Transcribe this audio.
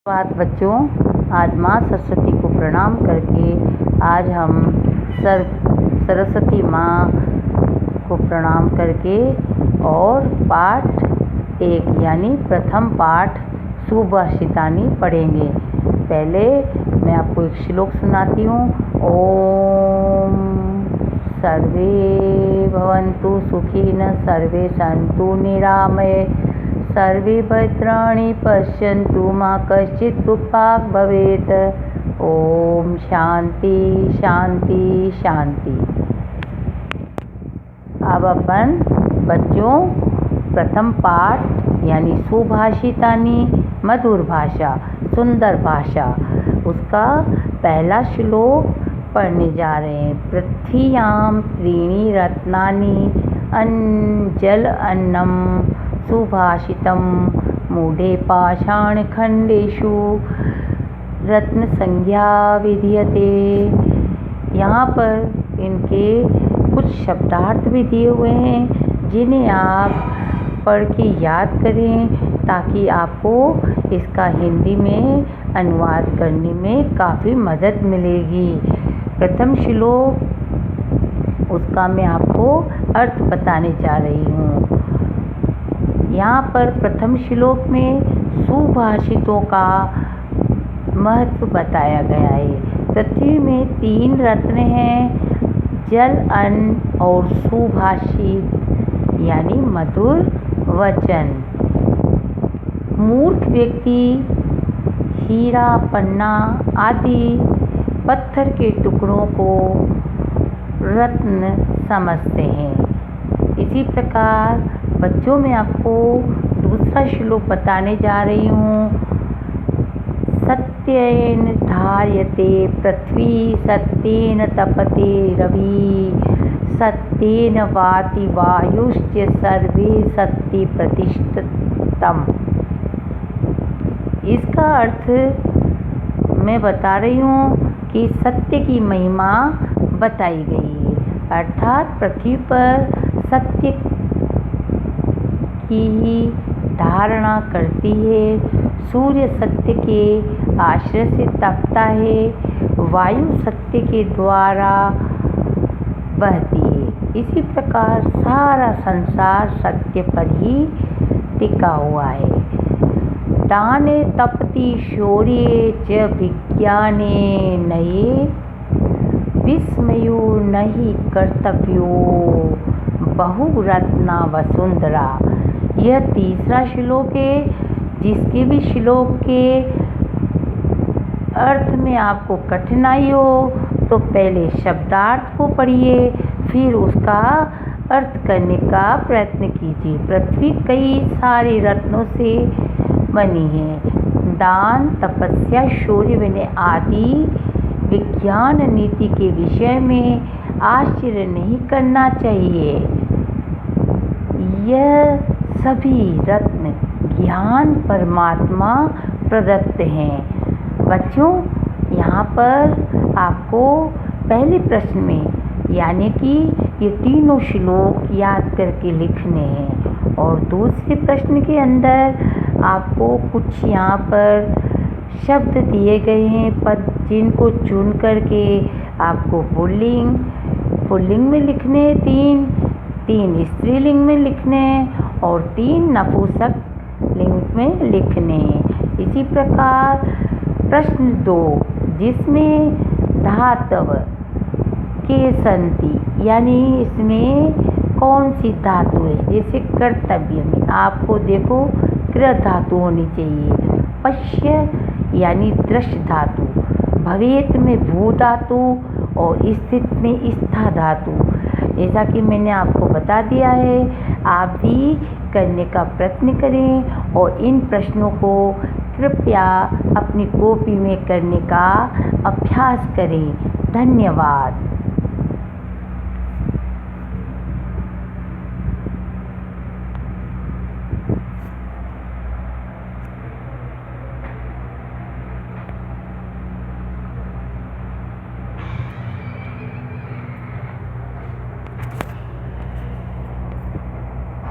बात बच्चों, आज माँ सरस्वती को प्रणाम करके आज हम सरस्वती माँ को प्रणाम करके और पाठ एक यानी प्रथम पाठ सुभाषितानी पढ़ेंगे। पहले मैं आपको एक श्लोक सुनाती हूँ। ओम सर्वे भवन्तु सुखिनः, सर्वे सन्तु निरामये, सर्वे भद्राणि पश्यन्तु मा कश्चित् दुःखभाग् भवेत्। ओम शांति शांति शांति। अब अपन बच्चों प्रथम पाठ यानी सुभाषितानी, मधुर भाषा, सुंदर भाषा, उसका पहला श्लोक पढ़ने जा रहे हैं। पृथ्व्यां त्रीणि रत्नानि जल अन्नम सुभाषितम मूढ़े पाषाणखंडेषु रत्न संज्ञा विधीयते। यहाँ पर इनके कुछ शब्दार्थ भी दिए हुए हैं जिन्हें आप पढ़ के याद करें ताकि आपको इसका हिंदी में अनुवाद करने में काफ़ी मदद मिलेगी। प्रथम श्लोक उसका मैं आपको अर्थ बताने जा रही हूँ। यहाँ पर प्रथम श्लोक में सुभाषितों का महत्व बताया गया है। पृथ्वी में 3 रत्न हैं, जल, अन्न और सुभाषित यानी मधुर वचन। मूर्ख व्यक्ति हीरा, पन्ना आदि पत्थर के टुकड़ों को रत्न समझते हैं। इसी प्रकार बच्चों मैं आपको दूसरा श्लोक बताने जा रही हूँ। सत्येन धार्यते पृथ्वी, सत्येन तपते रवि, सत्येन वाति वायुश्च सर्वे सत्य प्रतिष्ठितम्। इसका अर्थ मैं बता रही हूँ कि सत्य की महिमा बताई गई है, अर्थात पृथ्वी पर सत्य की ही धारणा करती है। सूर्य सत्य के आश्रय से तपता है, वायु सत्य के द्वारा बहती है। इसी प्रकार सारा संसार सत्य पर ही टिका हुआ है। दाने तपति शौर्ये च विज्ञाने नये, विस्मयो नहि कर्तव्यो बहुरत्ना वसुंधरा। यह तीसरा श्लोक है जिसके भी श्लोक के अर्थ में आपको कठिनाई हो तो पहले शब्दार्थ को पढ़िए, फिर उसका अर्थ करने का प्रयत्न कीजिए। पृथ्वी कई सारे रत्नों से बनी है। दान, तपस्या, शौर्य, विनय आदि विज्ञान नीति के विषय में आश्चर्य नहीं करना चाहिए। यह सभी रत्न ज्ञान परमात्मा प्रदत्त हैं। बच्चों यहाँ पर आपको पहले प्रश्न में यानी कि ये तीनों श्लोक याद करके लिखने हैं और दूसरे प्रश्न के अंदर आपको कुछ यहाँ पर शब्द दिए गए हैं, पद, जिनको चुन करके आपको पुल्लिंग में लिखने, 3 स्त्रीलिंग में लिखने और 3 नपुंसक लिंग में लिखने। इसी प्रकार प्रश्न 2 जिसमें धातव के संति यानी इसमें कौन सी धातु है, जैसे कर्तव्य में आपको देखो कृ धातु होनी चाहिए, पश्य यानी दृश्य धातु, भवेत में भू धातु और स्थित में स्था धातु। जैसा कि मैंने आपको बता दिया है, आप भी करने का प्रयत्न करें और इन प्रश्नों को कृपया अपनी कॉपी में करने का अभ्यास करें। धन्यवाद।